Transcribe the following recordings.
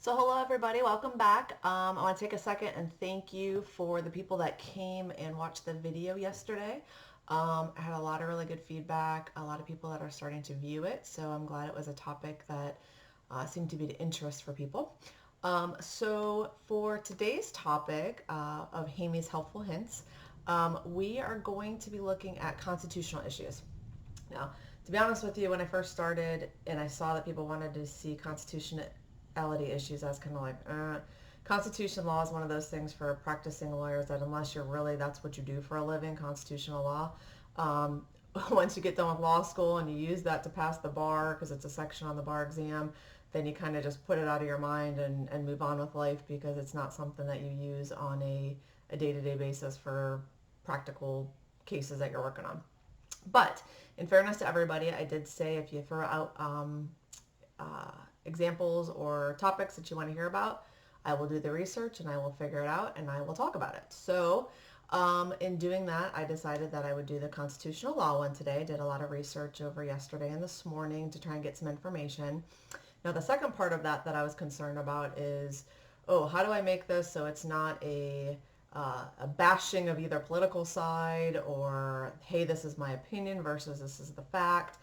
So hello everybody, welcome back. I want to take a second and thank you for the people that came and watched the video yesterday. I had a lot of really good feedback, a lot of people that are starting to view it, so I'm glad it was a topic that seemed to be of interest for people. So for today's topic of Hamy's Helpful Hints, we are going to be looking at constitutional issues. Now, to be honest with you, when I first started and I saw that people wanted to see constitutionality issues, I was kind of like, Constitution law is one of those things for practicing lawyers that unless you're really, that's what you do for a living, constitutional law. Um, Once you get done with law school and you use that to pass the bar, because it's a section on the bar exam, then you kind of just put it out of your mind and move on with life because it's not something that you use on a day-to-day basis for practical cases that you're working on. But in fairness to everybody, I did say if you throw out examples or topics that you want to hear about, I will do the research and I will figure it out and I will talk about it. So in doing that, I decided that I would do the constitutional law one today. Did a lot of research over yesterday and this morning to try and get some information. Now, the second part of that I was concerned about is, oh, how do I make this so it's not a bashing of either political side or, hey, this is my opinion versus this is the fact,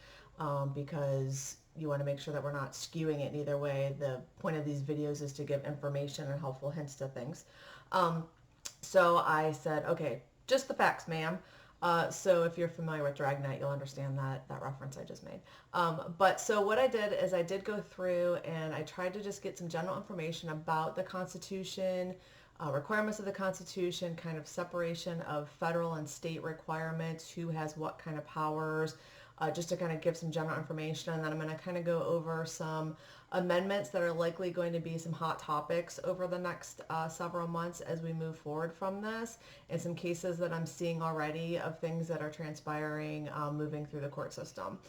because you want to make sure that we're not skewing it in either way. The point of these videos is to give information and helpful hints to things. So I said, okay, just the facts, ma'am. So if you're familiar with Dragnet, you'll understand that reference I just made. But so what I did is I did go through and I tried to just get some general information about the Constitution, requirements of the Constitution, kind of separation of federal and state requirements, who has what kind of powers, just to kind of give some general information. And then I'm going to kind of go over some amendments that are likely going to be some hot topics over the next several months as we move forward from this, and some cases that I'm seeing already of things that are transpiring moving through the court system.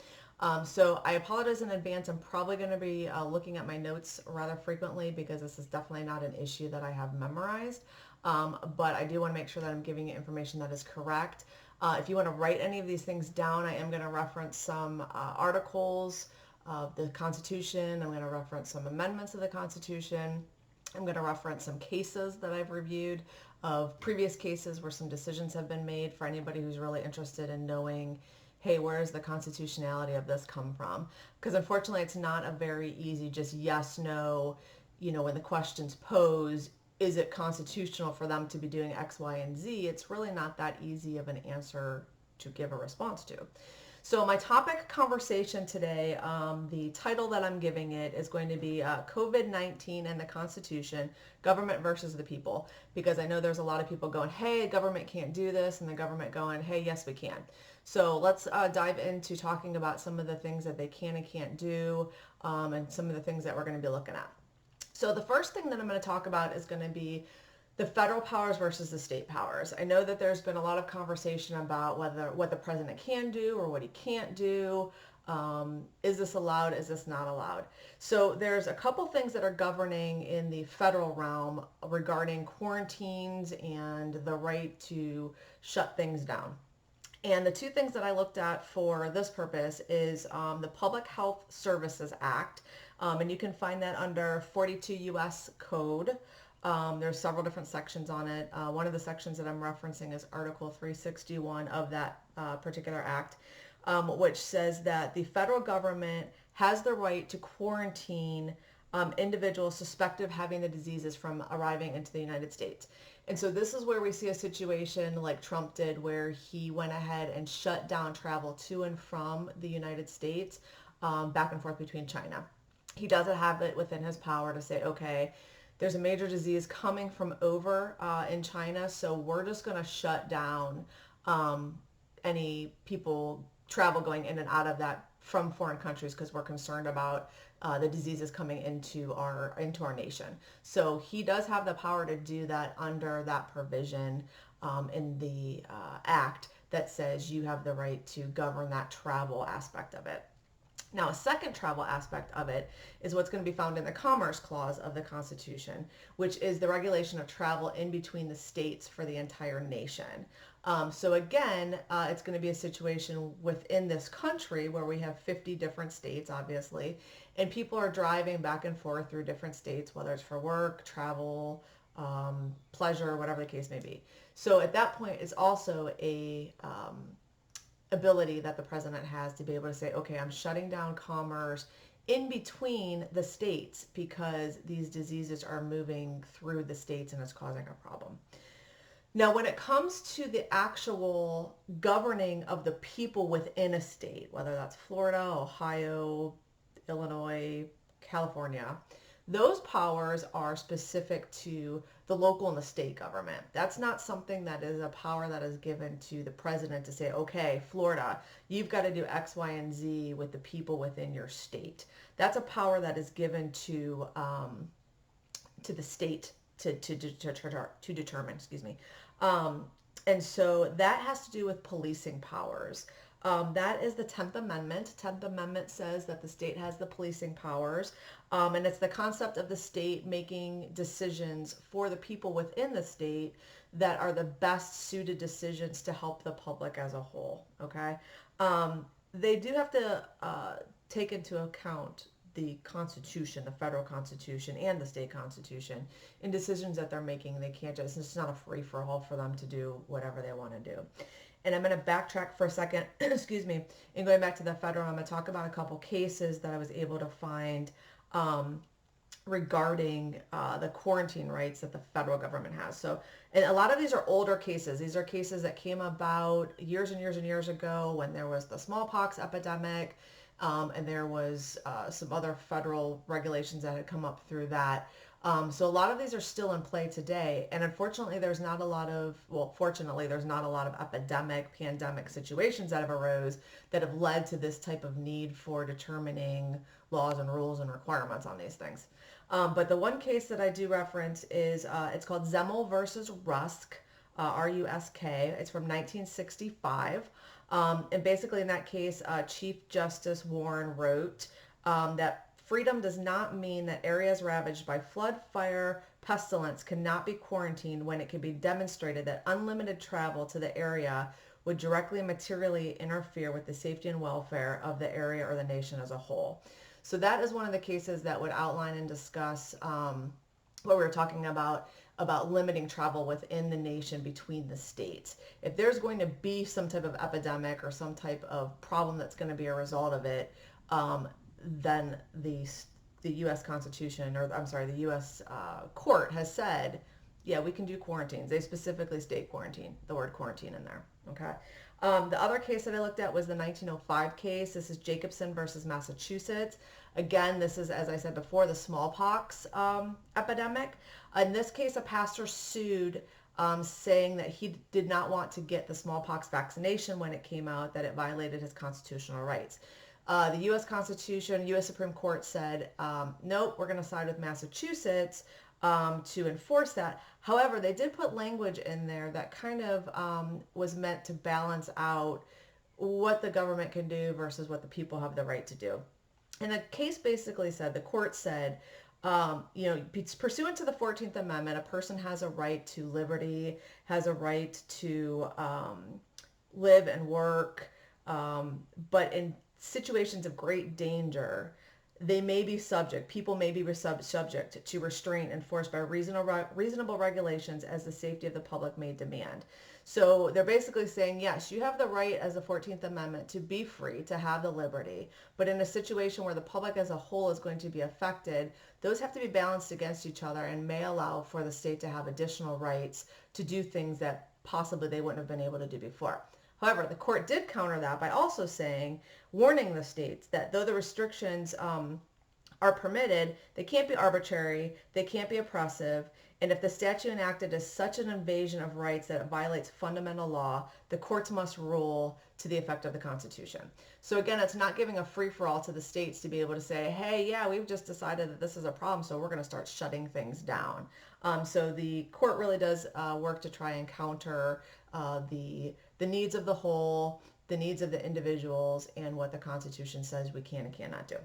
So I apologize in advance. I'm probably going to be looking at my notes rather frequently because this is definitely not an issue that I have memorized. But I do want to make sure that I'm giving you information that is correct. If you want to write any of these things down, I am going to reference some articles of the Constitution. I'm going to reference some amendments of the Constitution. I'm going to reference some cases that I've reviewed of previous cases where some decisions have been made for anybody who's really interested in knowing, hey, where does the constitutionality of this come from? Because unfortunately, it's not a very easy just yes, no, when the question's posed, is it constitutional for them to be doing X, Y, and Z? It's really not that easy of an answer to give a response to. So my topic conversation today, the title that I'm giving it is going to be COVID-19 and the Constitution, Government versus the People, because I know there's a lot of people going, hey, government can't do this, and the government going, hey, yes, we can. So let's dive into talking about some of the things that they can and can't do, and some of the things that we're going to be looking at. So the first thing that I'm going to talk about is going to be the federal powers versus the state powers. I know that there's been a lot of conversation about what the president can do or what he can't do. Is this allowed? Is this not allowed? So there's a couple things that are governing in the federal realm regarding quarantines and the right to shut things down. And the two things that I looked at for this purpose is the Public Health Services Act, and you can find that under 42 U.S. Code. There's several different sections on it. One of the sections that I'm referencing is Article 361 of that particular act, which says that the federal government has the right to quarantine individuals suspected of having the diseases from arriving into the United States. And so this is where we see a situation like Trump did, where he went ahead and shut down travel to and from the United States, back and forth between China. He doesn't have it within his power to say, okay, there's a major disease coming from over in China, so we're just going to shut down any people travel going in and out of that from foreign countries because we're concerned about the diseases coming into our nation. So he does have the power to do that under that provision in the act that says you have the right to govern that travel aspect of it. Now, a second travel aspect of it is what's going to be found in the Commerce Clause of the Constitution, which is the regulation of travel in between the states for the entire nation. So again, it's going to be a situation within this country where we have 50 different states, obviously, and people are driving back and forth through different states, whether it's for work, travel, pleasure, whatever the case may be. So at that point, it's also a ability that the president has to be able to say, okay, I'm shutting down commerce in between the states because these diseases are moving through the states and it's causing a problem. Now, when it comes to the actual governing of the people within a state, whether that's Florida, Ohio, Illinois, California, those powers are specific to the local and the state government. That's not something that is a power that is given to the president to say, okay, Florida, you've got to do X, Y, and Z with the people within your state. That's a power that is given to the state to determine, excuse me. And so that has to do with policing powers. That is the 10th Amendment. 10th Amendment says that the state has the policing powers. And it's the concept of the state making decisions for the people within the state that are the best suited decisions to help the public as a whole. Okay. They do have to take into account the Constitution, the federal Constitution, and the state Constitution in decisions that they're making. They can't just, it's not a free for all for them to do whatever they want to do. And I'm going to backtrack for a second, excuse me, and going back to the federal, I'm going to talk about a couple cases that I was able to find regarding the quarantine rights that the federal government has. So, and a lot of these are older cases. These are cases that came about years and years and years ago when there was the smallpox epidemic, and there was some other federal regulations that had come up through that. So a lot of these are still in play today. And unfortunately, there's not a lot of, well, fortunately, there's not a lot of pandemic situations that have arose that have led to this type of need for determining laws and rules and requirements on these things. But the one case that I do reference is, it's called Zemel versus Rusk, R-U-S-K. It's from 1965. And basically in that case, Chief Justice Warren wrote that freedom does not mean that areas ravaged by flood, fire, pestilence cannot be quarantined when it can be demonstrated that unlimited travel to the area would directly and materially interfere with the safety and welfare of the area or the nation as a whole. So that is one of the cases that would outline and discuss what we were talking about limiting travel within the nation between the states. If there's going to be some type of epidemic or some type of problem that's going to be a result of it, then the U.S. Constitution, or I'm sorry, the U.S. Court has said, yeah, we can do quarantines. They specifically state quarantine, the word quarantine in there. Okay. The other case that I looked at was the 1905 case. This is Jacobson versus Massachusetts. Again, this is, as I said before, the smallpox epidemic. In this case, a pastor sued saying that he did not want to get the smallpox vaccination when it came out, that it violated his constitutional rights. The U.S. Constitution, U.S. Supreme Court said, nope, we're going to side with Massachusetts to enforce that. However, they did put language in there that kind of was meant to balance out what the government can do versus what the people have the right to do. And the case basically said, the court said, pursuant to the 14th Amendment, a person has a right to liberty, has a right to live and work, but in situations of great danger, they may be people may be subject to restraint enforced by reasonable regulations as the safety of the public may demand. So they're basically saying, yes, you have the right as the 14th Amendment to be free, to have the liberty, but in a situation where the public as a whole is going to be affected, those have to be balanced against each other and may allow for the state to have additional rights to do things that possibly they wouldn't have been able to do before. However, the court did counter that by also warning the states that though the restrictions are permitted, they can't be arbitrary, they can't be oppressive, and if the statute enacted is such an invasion of rights that it violates fundamental law, the courts must rule to the effect of the Constitution. So again, it's not giving a free-for-all to the states to be able to say, hey, yeah, we've just decided that this is a problem, so we're going to start shutting things down. So the court really does work to try and counter the needs of the whole the needs of the individuals and what the Constitution says we can and cannot do.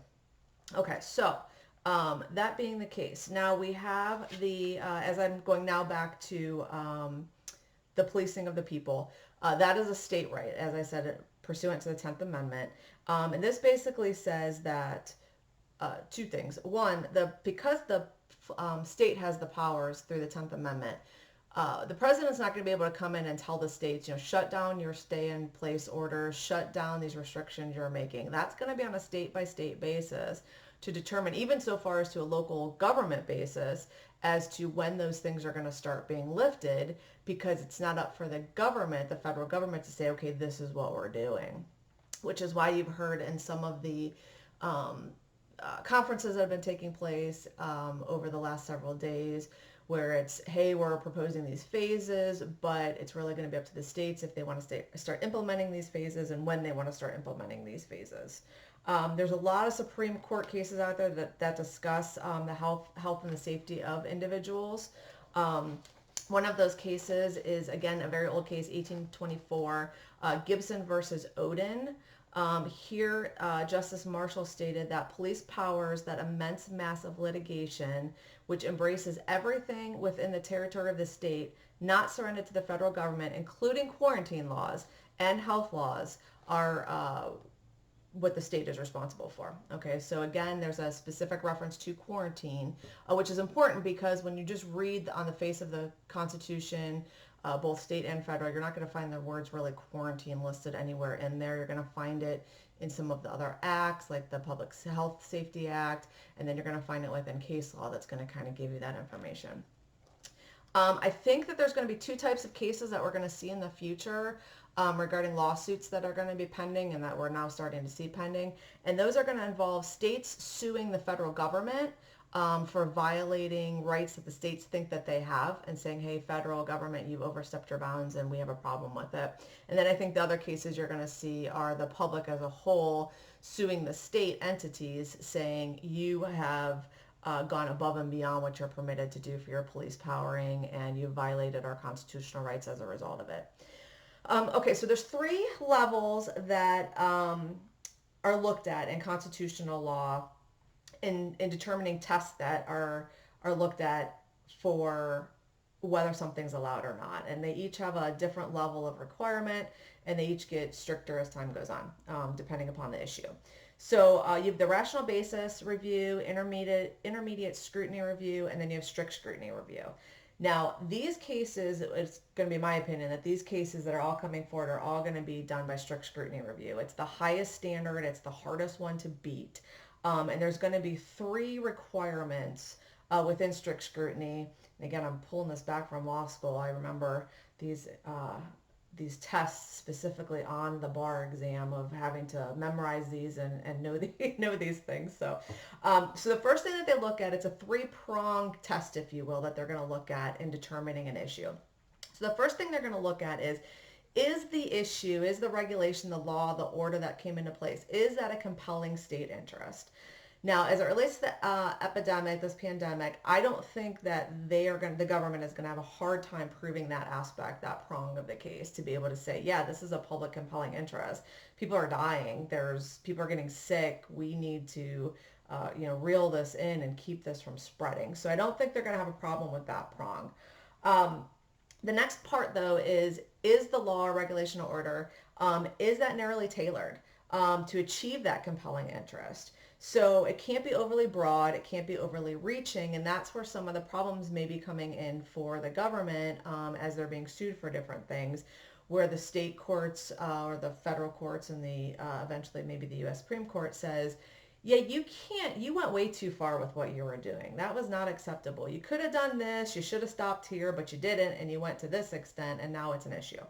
Okay, so that being the case, now we have as I'm going now back to the policing of the people, that is a state right, as I said, pursuant to the 10th Amendment. And this basically says that two things. One, because the state has the powers through the 10th Amendment, the president's not going to be able to come in and tell the states, shut down your stay-in-place orders, shut down these restrictions you're making. That's going to be on a state-by-state basis to determine, even so far as to a local government basis, as to when those things are going to start being lifted, because it's not up for the government, the federal government, to say, okay, this is what we're doing. Which is why you've heard in some of the conferences that have been taking place over the last several days, where it's, hey, we're proposing these phases, but it's really going to be up to the states if they want to start implementing these phases and when they want to start implementing these phases. There's a lot of Supreme Court cases out there that discuss the health and the safety of individuals. One of those cases is, again, a very old case, 1824, Gibson versus Odin. Here, Justice Marshall stated that police powers that immense mass of litigation, which embraces everything within the territory of the state, not surrendered to the federal government, including quarantine laws and health laws, are what the state is responsible for. Okay, so again, there's a specific reference to quarantine, which is important because when you just read on the face of the Constitution, both state and federal, you're not going to find the words really quarantine listed anywhere in there. You're going to find it in some of the other acts, like the Public Health Safety Act, and then you're going to find it within case law that's going to kind of give you that information. I think that there's going to be two types of cases that we're going to see in the future regarding lawsuits that are going to be pending and that we're now starting to see pending. And those are going to involve states suing the federal government for violating rights that the states think that they have and saying, hey, federal government, you've overstepped your bounds and we have a problem with it. And then I think the other cases you're going to see are the public as a whole suing the state entities saying you have gone above and beyond what you're permitted to do for your police powering and you've violated our constitutional rights as a result of it. Okay, so there's three levels that are looked at in constitutional law in determining tests that are looked at for whether something's allowed or not. And they each have a different level of requirement, and they each get stricter as time goes on, depending upon the issue. So you have the rational basis review, intermediate scrutiny review, and then you have strict scrutiny review. Now, these cases, it's going to be my opinion that these cases that are all coming forward are all going to be done by strict scrutiny review. It's the highest standard. It's the hardest one to beat. And there's going to be three requirements within strict scrutiny. And again, I'm pulling this back from law school. I remember these tests specifically on the bar exam of having to memorize these and know these things. So the first thing that they look at, it's a three-pronged test, if you will, that they're going to look at in determining an issue. So the first thing they're going to look at is the issue, is the regulation, the law, the order that came into place, is that a compelling state interest? Now, as it relates to the epidemic, this pandemic, I don't think that the government is going to have a hard time proving that aspect, that prong of the case, to be able to say, yeah, this is a public compelling interest. People are dying. People are getting sick. We need to, reel this in and keep this from spreading. So I don't think they're going to have a problem with that prong. The next part, though, is the law or regulation or order, is that narrowly tailored to achieve that compelling interest? So it can't be overly broad, it can't be overly reaching, and that's where some of the problems may be coming in for the government as they're being sued for different things, where the state courts or the federal courts and eventually maybe the U.S. Supreme Court says, yeah, you went way too far with what you were doing. That was not acceptable. You could have done this, you should have stopped here, but you didn't, and you went to this extent, and now it's an issue.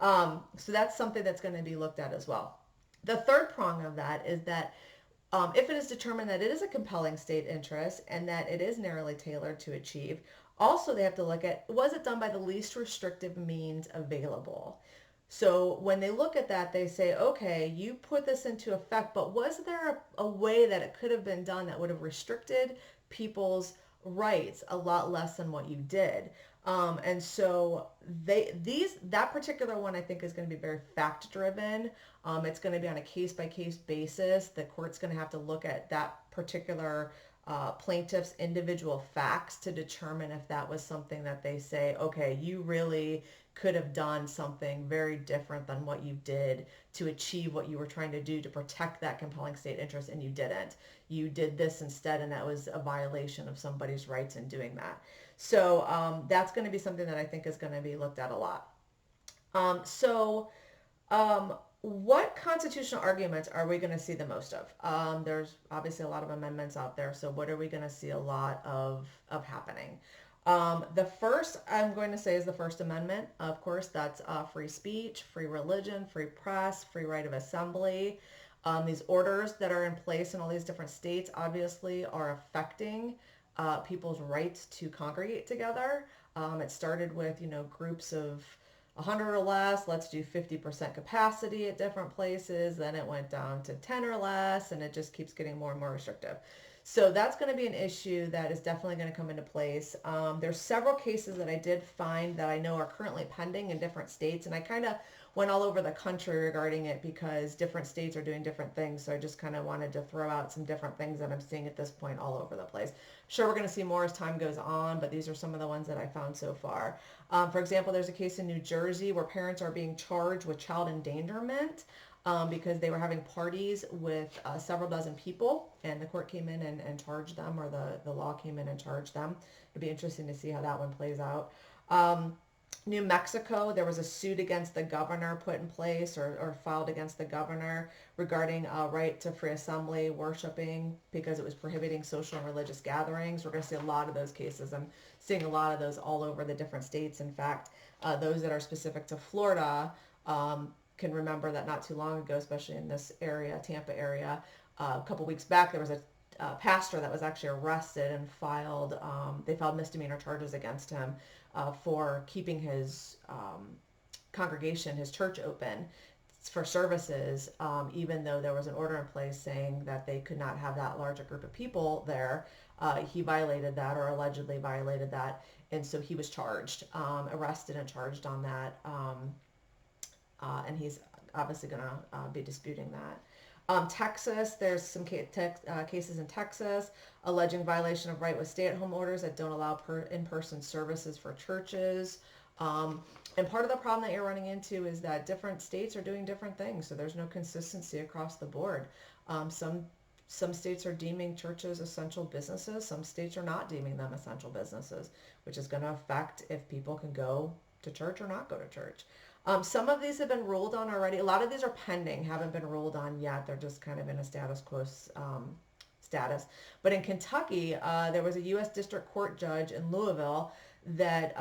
So that's something that's going to be looked at as well. The third prong of that is that if it is determined that it is a compelling state interest and that it is narrowly tailored to achieve, also they have to look at, was it done by the least restrictive means available? So when they look at that, they say, okay, you put this into effect, but was there a way that it could have been done that would have restricted people's rights a lot less than what you did. And so that particular one I think is going to be very fact driven. It's going to be on a case by case basis. The court's going to have to look at that particular plaintiff's individual facts to determine if that was something that they say, okay, you really could have done something very different than what you did to achieve what you were trying to do to protect that compelling state interest, and you didn't. You did this instead, and that was a violation of somebody's rights in doing that. So that's going to be something that I think is going to be looked at a lot. So what constitutional arguments are we going to see the most of? There's obviously a lot of amendments out there. So what are we going to see a lot of happening? The first I'm going to say is the First Amendment. Of course, that's free speech, free religion, free press, free right of assembly. These orders that are in place in all these different states obviously are affecting people's rights to congregate together. It started with, groups of 100 or less. Let's do 50% capacity at different places. Then it went down to 10 or less, and it just keeps getting more and more restrictive. So that's going to be an issue that is definitely going to come into place. There's several cases that I did find that I know are currently pending in different states, and I kind of went all over the country regarding it because different states are doing different things. So I just kind of wanted to throw out some different things that I'm seeing at this point all over the place. Sure, we're going to see more as time goes on, but these are some of the ones that I found so far. For example, there's a case in New Jersey where parents are being charged with child endangerment because they were having parties with several dozen people, and the court came in and charged them, or the law came in and charged them. It'd be interesting to see how that one plays out. New Mexico, there was a suit against the governor put in place or filed against the governor regarding right to free assembly, worshiping, because it was prohibiting social and religious gatherings. We're going to see a lot of those cases. I'm seeing a lot of those all over the different states. In fact, those that are specific to Florida can remember that not too long ago, especially in this area, Tampa area, a couple weeks back, there was a pastor that was actually arrested and they filed misdemeanor charges against him for keeping his congregation, his church open for services, even though there was an order in place saying that they could not have that large a group of people there. He violated that, or allegedly violated that, and so he was charged, arrested and charged on that, and he's obviously going to be disputing that. Texas, there's some cases in Texas alleging violation of right with stay-at-home orders that don't allow in-person services for churches. And part of the problem that you're running into is that different states are doing different things, so there's no consistency across the board. Some states are deeming churches essential businesses. Some states are not deeming them essential businesses, which is going to affect if people can go to church or not go to church. Some of these have been ruled on already. A lot of these are pending, haven't been ruled on yet. They're just kind of in a status quo status. But in Kentucky, there was a U.S. District Court judge in Louisville that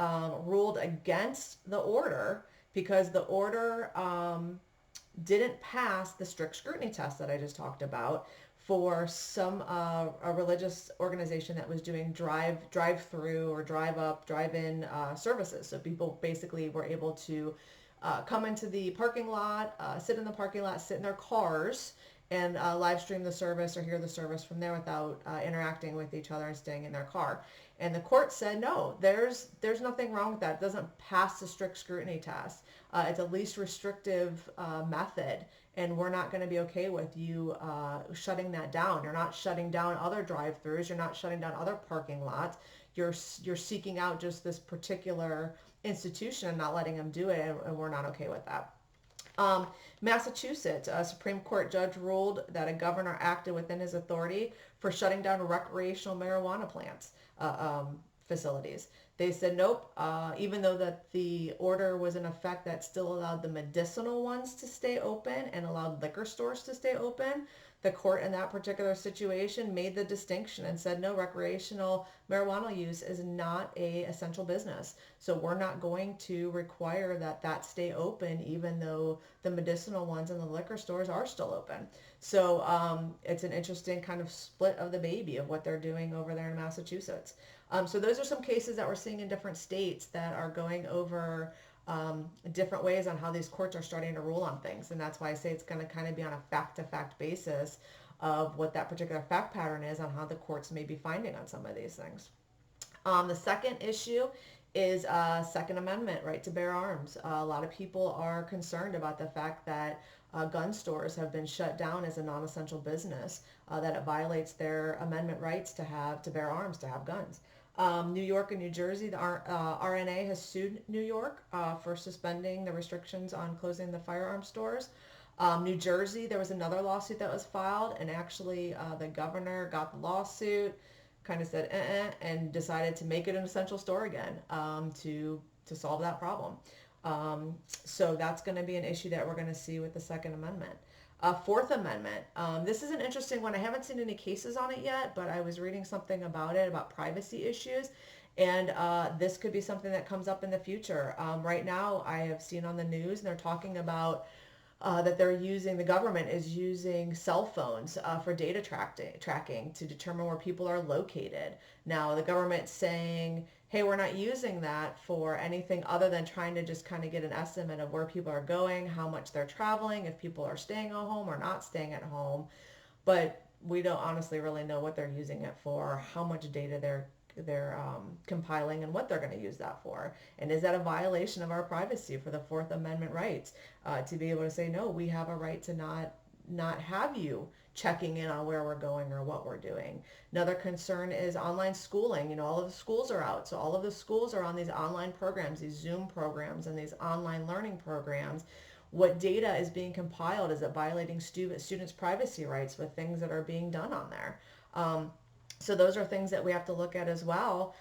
ruled against the order because the order didn't pass the strict scrutiny test that I just talked about for some a religious organization that was doing drive-through or drive-in services. So people basically were able to come into the parking lot, sit in the parking lot, sit in their cars, and live stream the service or hear the service from there without interacting with each other and staying in their car. And the court said, no, there's nothing wrong with that. It doesn't pass the strict scrutiny test. It's a least restrictive method, and we're not going to be okay with you shutting that down. You're not shutting down other drive-throughs. You're not shutting down other parking lots. You're seeking out just this particular institution and not letting them do it, and we're not okay with that. Massachusetts, a Supreme Court judge ruled that a governor acted within his authority for shutting down recreational marijuana plants, facilities. They said, nope, even though that the order was in effect that still allowed the medicinal ones to stay open and allowed liquor stores to stay open, the court in that particular situation made the distinction and said, no, recreational marijuana use is not a essential business. So we're not going to require that stay open, even though the medicinal ones and the liquor stores are still open. So it's an interesting kind of split of the baby of what they're doing over there in Massachusetts. So those are some cases that we're seeing in different states that are going over different ways on how these courts are starting to rule on things. And that's why I say it's going to kind of be on a fact-to-fact basis of what that particular fact pattern is on how the courts may be finding on some of these things. The second issue is Second Amendment right to bear arms. A lot of people are concerned about the fact that gun stores have been shut down as a non-essential business, that it violates their amendment rights to bear arms, to have guns. New York and New Jersey, the RNA has sued New York for suspending the restrictions on closing the firearm stores. New Jersey, there was another lawsuit that was filed, and actually the governor got the lawsuit, kind of said and decided to make it an essential store again, to solve that problem. So that's going to be an issue that we're going to see with the Second Amendment. Fourth Amendment. This is an interesting one. I haven't seen any cases on it yet, but I was reading something about it, about privacy issues. And this could be something that comes up in the future. Right now, I have seen on the news, and they're talking about that the government is using cell phones for data tracking to determine where people are located. Now, the government's saying, hey, we're not using that for anything other than trying to just kind of get an estimate of where people are going, how much they're traveling, if people are staying at home or not staying at home. But we don't honestly really know what they're using it for, how much data they're compiling, and what they're going to use that for. And is that a violation of our privacy for the Fourth Amendment rights, to be able to say, no, we have a right to not have you checking in on where we're going or what we're doing. Another concern is online schooling. You know, all of the schools are out. So all of the schools are on these online programs, these Zoom programs and these online learning programs. What data is being compiled? Is it violating students' privacy rights with things that are being done on there? So those are things that we have to look at as well,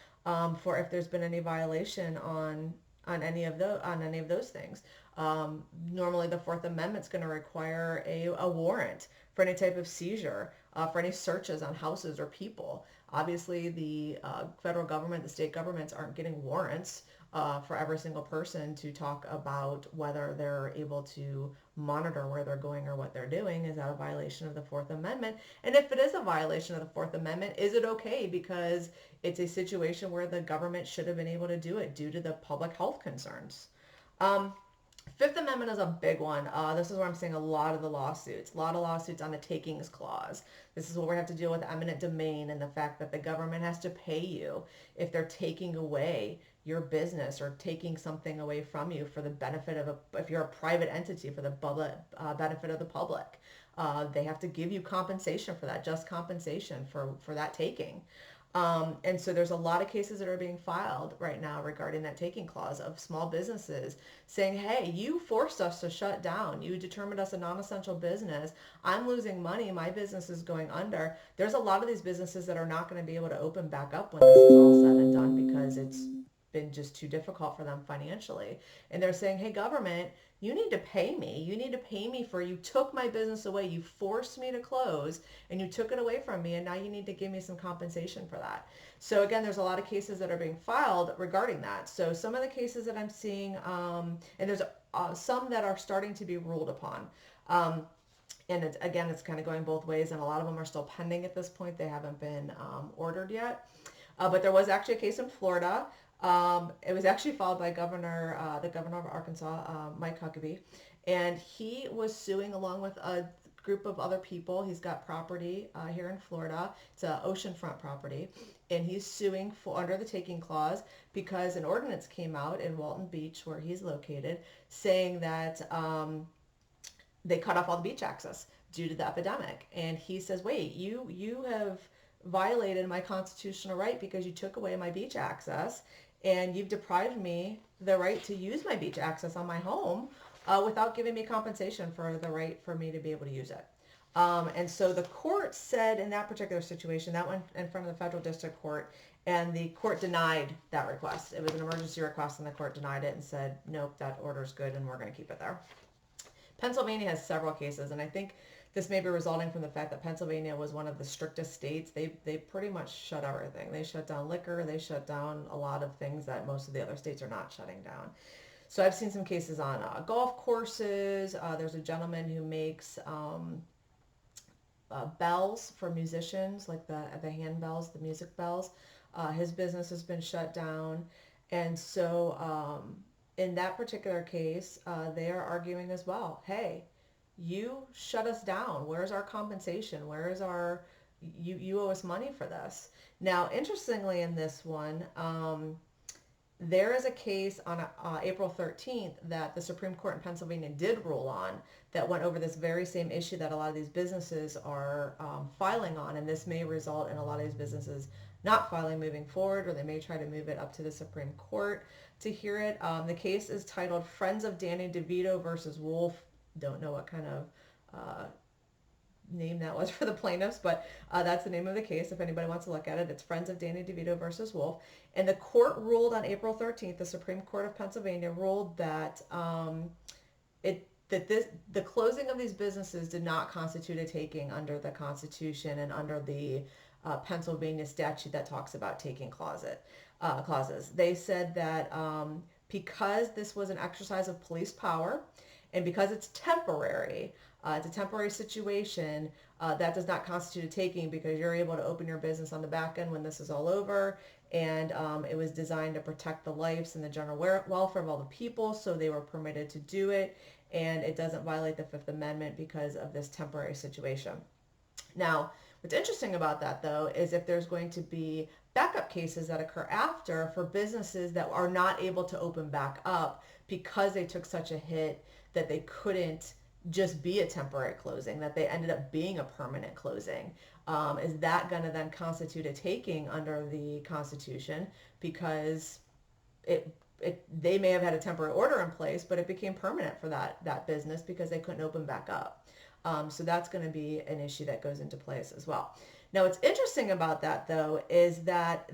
for if there's been any violation on any of those things. Normally, the Fourth Amendment is going to require a warrant for any type of seizure, for any searches on houses or people. Obviously, the federal government, the state governments aren't getting warrants for every single person to talk about whether they're able to monitor where they're going or what they're doing. Is that a violation of the Fourth Amendment? And if it is a violation of the Fourth Amendment, is it okay because it's a situation where the government should have been able to do it due to the public health concerns? Fifth Amendment is a big one. This is where I'm seeing a lot of the lawsuits. A lot of lawsuits on the takings clause. This is where we have to deal with eminent domain and the fact that the government has to pay you if they're taking away your business or taking something away from you for the benefit of if you're a private entity, for the benefit of the public. They have to give you compensation for that, just compensation for that taking. And so there's a lot of cases that are being filed right now regarding that taking clause of small businesses saying, hey, you forced us to shut down. You determined us a non-essential business. I'm losing money. My business is going under. There's a lot of these businesses that are not going to be able to open back up when this is all said and done because it's been just too difficult for them financially. And they're saying, hey, government, you need to pay me. You need to pay me for you took my business away. You forced me to close and you took it away from me. And now you need to give me some compensation for that. So again, there's a lot of cases that are being filed regarding that. So some of the cases that I'm seeing, and there's some that are starting to be ruled upon. And it's kind of going both ways, and a lot of them are still pending at this point. They haven't been ordered yet. But there was actually a case in Florida. It was actually filed by the governor of Arkansas, Mike Huckabee, and he was suing along with a group of other people. He's got property here in Florida. It's an oceanfront property, and he's suing under the taking clause because an ordinance came out in Walton Beach, where he's located, saying that they cut off all the beach access due to the epidemic. And he says, wait, you have violated my constitutional right because you took away my beach access and you've deprived me the right to use my beach access on my home without giving me compensation for the right for me to be able to use it. And so the court said in that particular situation, that went in front of the federal district court, and the court denied that request. It was an emergency request, and the court denied it and said, nope, that order's good and we're going to keep it there. Pennsylvania has several cases, and I think this may be resulting from the fact that Pennsylvania was one of the strictest states. They pretty much shut everything. They shut down liquor. They shut down a lot of things that most of the other states are not shutting down. So I've seen some cases on golf courses. There's a gentleman who makes bells for musicians, like the hand bells, the music bells. His business has been shut down. And so in that particular case, they are arguing as well. Hey, you shut us down. Where's our compensation? Where is our you owe us money for this. Now, interestingly, in this one, there is a case on April 13th that the Supreme Court in Pennsylvania did rule on that went over this very same issue that a lot of these businesses are filing on, and this may result in a lot of these businesses not filing moving forward, or they may try to move it up to the Supreme Court to hear it. The case is titled Friends of Danny DeVito versus Wolf. Don't know what kind of name that was for the plaintiffs, but that's the name of the case. If anybody wants to look at it, it's Friends of Danny DeVito versus Wolf. And the court ruled on April 13th, the Supreme Court of Pennsylvania ruled that the closing of these businesses did not constitute a taking under the Constitution and under the Pennsylvania statute that talks about taking clauses. They said that because this was an exercise of police power and because it's temporary, it's a temporary situation, that does not constitute a taking because you're able to open your business on the back end when this is all over. And it was designed to protect the lives and the general welfare of all the people, so they were permitted to do it. And it doesn't violate the Fifth Amendment because of this temporary situation. Now, what's interesting about that, though, is if there's going to be backup cases that occur after for businesses that are not able to open back up because they took such a hit that they couldn't just be a temporary closing, that they ended up being a permanent closing. Is that going to then constitute a taking under the Constitution? Because they may have had a temporary order in place, but it became permanent for that business because they couldn't open back up. So that's going to be an issue that goes into place as well. Now, what's interesting about that, though, is that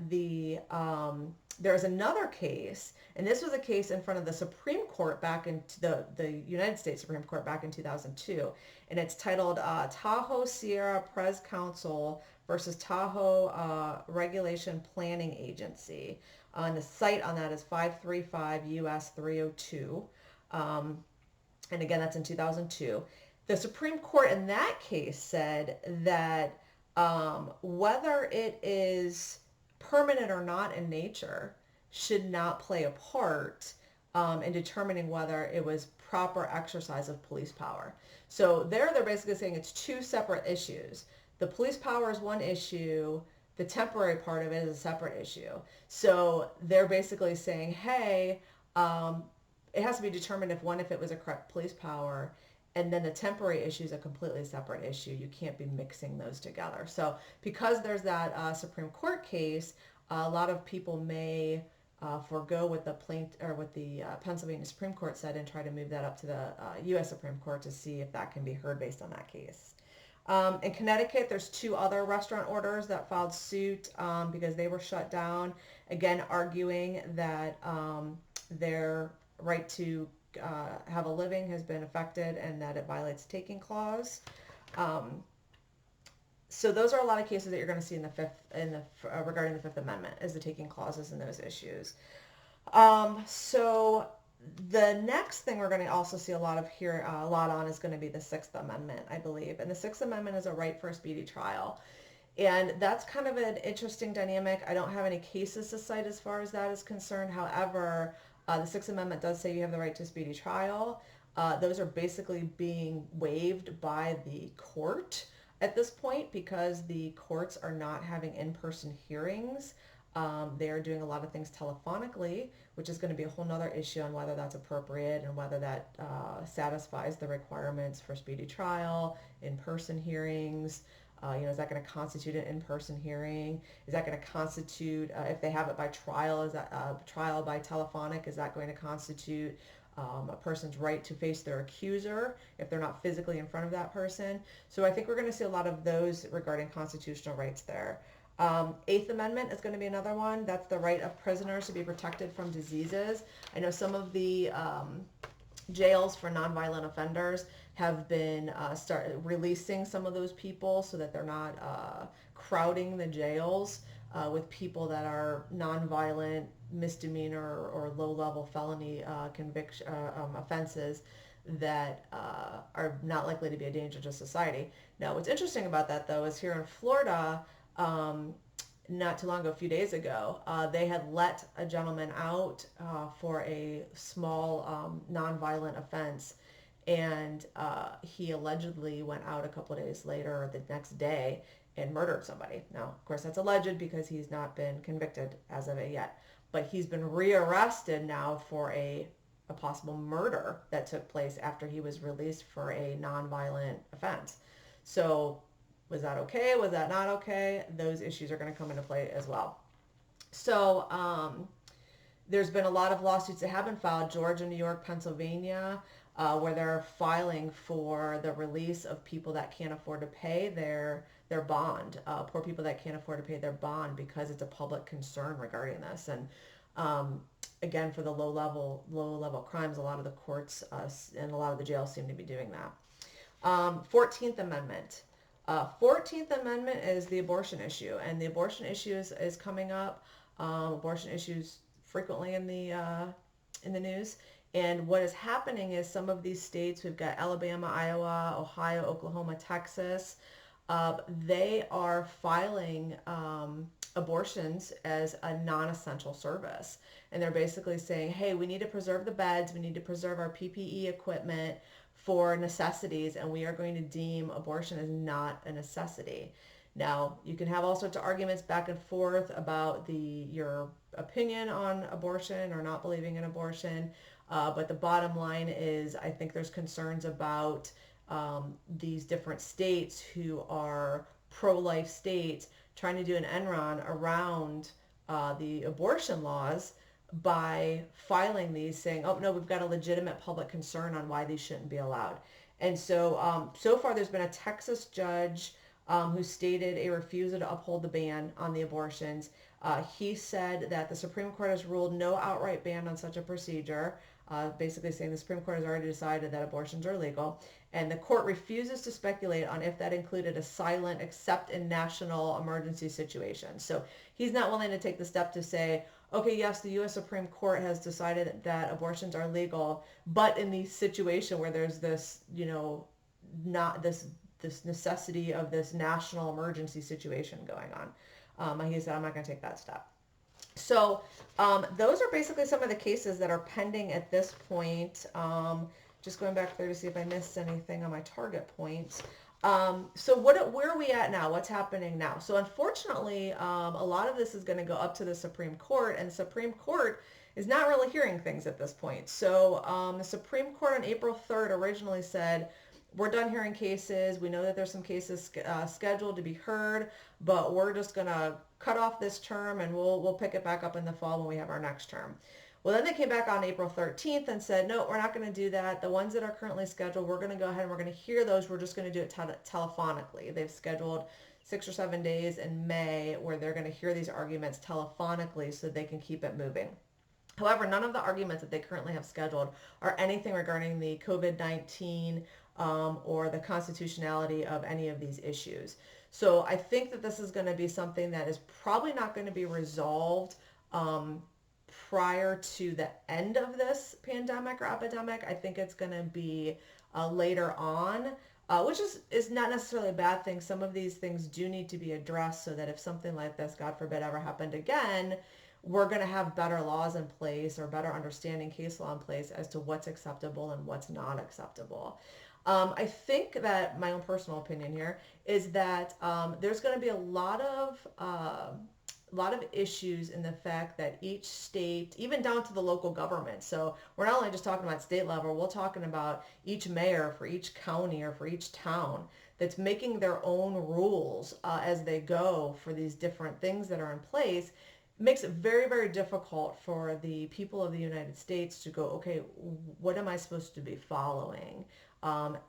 there's another case, and this was a case in front of the Supreme Court back in the United States Supreme Court back in 2002, and it's titled Tahoe Sierra Pres Council versus Tahoe Regulation Planning Agency. And the site on that is 535 US 302. And again, that's in 2002. The Supreme Court in that case said that whether it is permanent or not in nature should not play a part in determining whether it was proper exercise of police power. So they're basically saying it's two separate issues. The police power is one issue. The temporary part of it is a separate issue. So they're basically saying, hey, it has to be determined if it was a correct police power, and then the temporary issue is a completely separate issue. You can't be mixing those together. So because there's that Supreme Court case, a lot of people may forego what the Pennsylvania Supreme Court said and try to move that up to the U.S. Supreme Court to see if that can be heard based on that case. In Connecticut, there's two other restaurant orders that filed suit because they were shut down, again arguing that their right to have a living has been affected and that it violates taking clause. So those are a lot of cases that you're going to see regarding the Fifth Amendment, is the taking clauses in those issues. So the next thing we're going to also see a lot on is going to be the Sixth Amendment, I believe. And the Sixth Amendment is a right for a speedy trial. And that's kind of an interesting dynamic. I don't have any cases to cite as far as that is concerned. However, the Sixth Amendment does say you have the right to a speedy trial. Those are basically being waived by the court at this point because the courts are not having in-person hearings. They are doing a lot of things telephonically, which is going to be a whole nother issue on whether that's appropriate and whether that satisfies the requirements for speedy trial, in-person hearings. Is that going to constitute an in-person hearing? Is that going to constitute, if they have it by trial, is that trial by telephonic, is that going to constitute a person's right to face their accuser if they're not physically in front of that person? So I think we're going to see a lot of those regarding constitutional rights there. Eighth Amendment is going to be another one. That's the right of prisoners to be protected from diseases. I know some of the jails for nonviolent offenders have been releasing some of those people so that they're not crowding the jails with people that are nonviolent, misdemeanor or low-level felony offenses that are not likely to be a danger to society. Now, what's interesting about that, though, is here in Florida, not too long ago, a few days ago, they had let a gentleman out for a small nonviolent offense, and he allegedly went out a couple of days later or the next day and murdered somebody. Now, of course, that's alleged because he's not been convicted as of it yet, but he's been rearrested now for a possible murder that took place after he was released for a nonviolent offense. So was that okay? Was that not okay? Those issues are going to come into play as well. So there's been a lot of lawsuits that have been filed, Georgia, New York, Pennsylvania, where they're filing for the release of people that can't afford to pay their bond, poor people that can't afford to pay their bond because it's a public concern regarding this. And again, for the low level crimes, a lot of the courts and a lot of the jails seem to be doing that. 14th Amendment. 14th Amendment is the abortion issue, and the abortion issue is coming up. Abortion issues frequently in the news. And what is happening is some of these states, we've got Alabama, Iowa, Ohio, Oklahoma, Texas, they are filing abortions as a non-essential service. And they're basically saying, hey, we need to preserve the beds, we need to preserve our PPE equipment for necessities, and we are going to deem abortion as not a necessity. Now, you can have all sorts of arguments back and forth about your opinion on abortion or not believing in abortion, but the bottom line is I think there's concerns about these different states who are pro-life states trying to do an end run around the abortion laws by filing these saying, oh, no, we've got a legitimate public concern on why these shouldn't be allowed. And so, so far there's been a Texas judge who stated a refusal to uphold the ban on the abortions. He said that the Supreme Court has ruled no outright ban on such a procedure, basically saying the Supreme Court has already decided that abortions are legal. And the court refuses to speculate on if that included a silent except in national emergency situations. So he's not willing to take the step to say, okay, yes, the U.S. Supreme Court has decided that abortions are legal, but in the situation where there's this, not this necessity of this national emergency situation going on. He said, I'm not going to take that step. So those are basically some of the cases that are pending at this point. Just going back there to see if I missed anything on my target points. So where are we at now? What's happening now? So unfortunately, a lot of this is going to go up to the Supreme Court, and the Supreme Court is not really hearing things at this point. So the Supreme Court on April 3rd originally said, we're done hearing cases. We know that there's some cases scheduled to be heard, but we're just going to cut off this term and we'll pick it back up in the fall when we have our next term. Well, then they came back on April 13th and said, no, we're not going to do that. The ones that are currently scheduled, we're going to go ahead and we're going to hear those. We're just going to do it telephonically. They've scheduled 6 or 7 days in May where they're going to hear these arguments telephonically so they can keep it moving. However, none of the arguments that they currently have scheduled are anything regarding the COVID-19 or the constitutionality of any of these issues. So I think that this is going to be something that is probably not going to be resolved prior to the end of this pandemic or epidemic. I think it's going to be later on, which is not necessarily a bad thing. Some of these things do need to be addressed so that if something like this, God forbid, ever happened again, we're going to have better laws in place or better understanding case law in place as to what's acceptable and what's not acceptable. I think that my own personal opinion here is that there's going to be a lot of issues in the fact that each state, even down to the local government, so we're not only just talking about state level, we're talking about each mayor for each county or for each town that's making their own rules as they go for these different things that are in place. Makes it very, very difficult for the people of the United States to go, okay, what am I supposed to be following?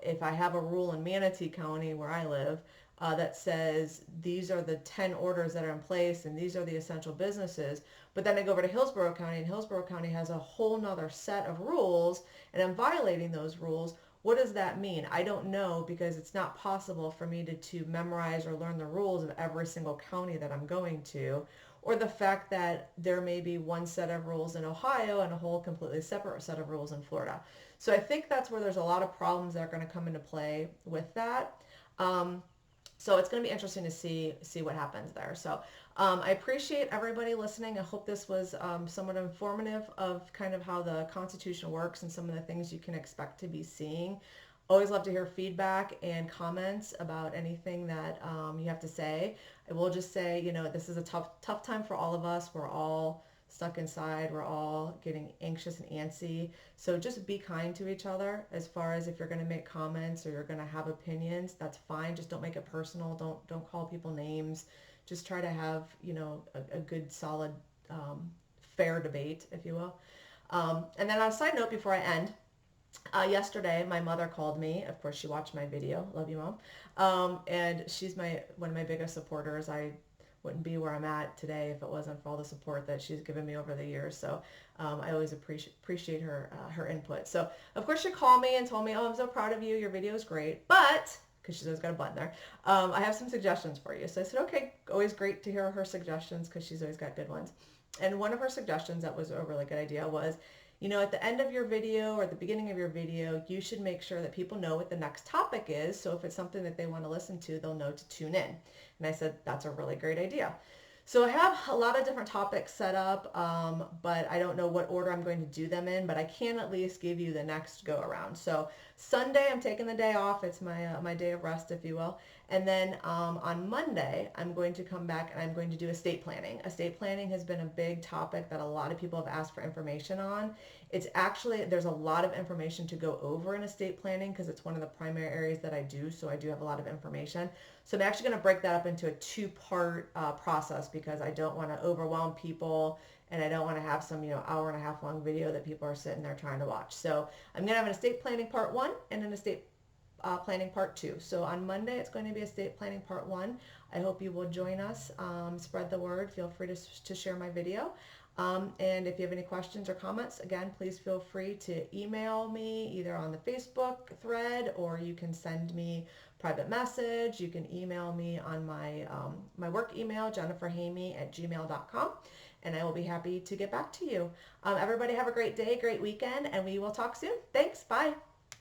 If I have a rule in Manatee County where I live that says these are the 10 orders that are in place and these are the essential businesses, but then I go over to Hillsborough County and Hillsborough County has a whole nother set of rules and I'm violating those rules, what does that mean? I don't know, because it's not possible for me to memorize or learn the rules of every single county that I'm going to. Or the fact that there may be one set of rules in Ohio and a whole completely separate set of rules in Florida. So I think that's where there's a lot of problems that are going to come into play with that. So it's going to be interesting to see what happens there. So I appreciate everybody listening. I hope this was somewhat informative of kind of how the Constitution works and some of the things you can expect to be seeing Always love to hear feedback and comments about anything that you have to say. I will just say, this is a tough time for all of us. We're all stuck inside. We're all getting anxious and antsy. So just be kind to each other. As far as if you're going to make comments or you're going to have opinions, that's fine. Just don't make it personal. Don't call people names. Just try to have, a good, solid, fair debate, if you will. And then on a side note, before I end, yesterday, my mother called me. Of course, she watched my video. Love you, Mom. And she's one of my biggest supporters. I wouldn't be where I'm at today if it wasn't for all the support that she's given me over the years. So I always appreciate her input. So of course, she called me and told me, "Oh, I'm so proud of you. Your video is great, but." Because she's always got a button there. I have some suggestions for you. So I said, okay, always great to hear her suggestions because she's always got good ones. And one of her suggestions that was a really good idea was, at the end of your video or the beginning of your video, you should make sure that people know what the next topic is. So if it's something that they want to listen to, they'll know to tune in. And I said, that's a really great idea. So I have a lot of different topics set up, but I don't know what order I'm going to do them in, but I can at least give you the next go around. So Sunday, I'm taking the day off. It's my day of rest, if you will. And then on Monday, I'm going to come back and I'm going to do estate planning. Estate planning has been a big topic that a lot of people have asked for information on. It's actually, there's a lot of information to go over in estate planning because it's one of the primary areas that I do. So I do have a lot of information. So I'm actually going to break that up into a two-part process because I don't want to overwhelm people and I don't want to have some, hour and a half long video that people are sitting there trying to watch. So I'm going to have an estate planning part 1 and an estate planning part 2. So on Monday, it's going to be estate planning part 1. I hope you will join us. Spread the word. Feel free to share my video. And if you have any questions or comments, again, please feel free to email me either on the Facebook thread or you can send me private message. You can email me on my work email, jenniferhamey@gmail.com, and I will be happy to get back to you. Everybody have a great day, great weekend, and we will talk soon. Thanks. Bye.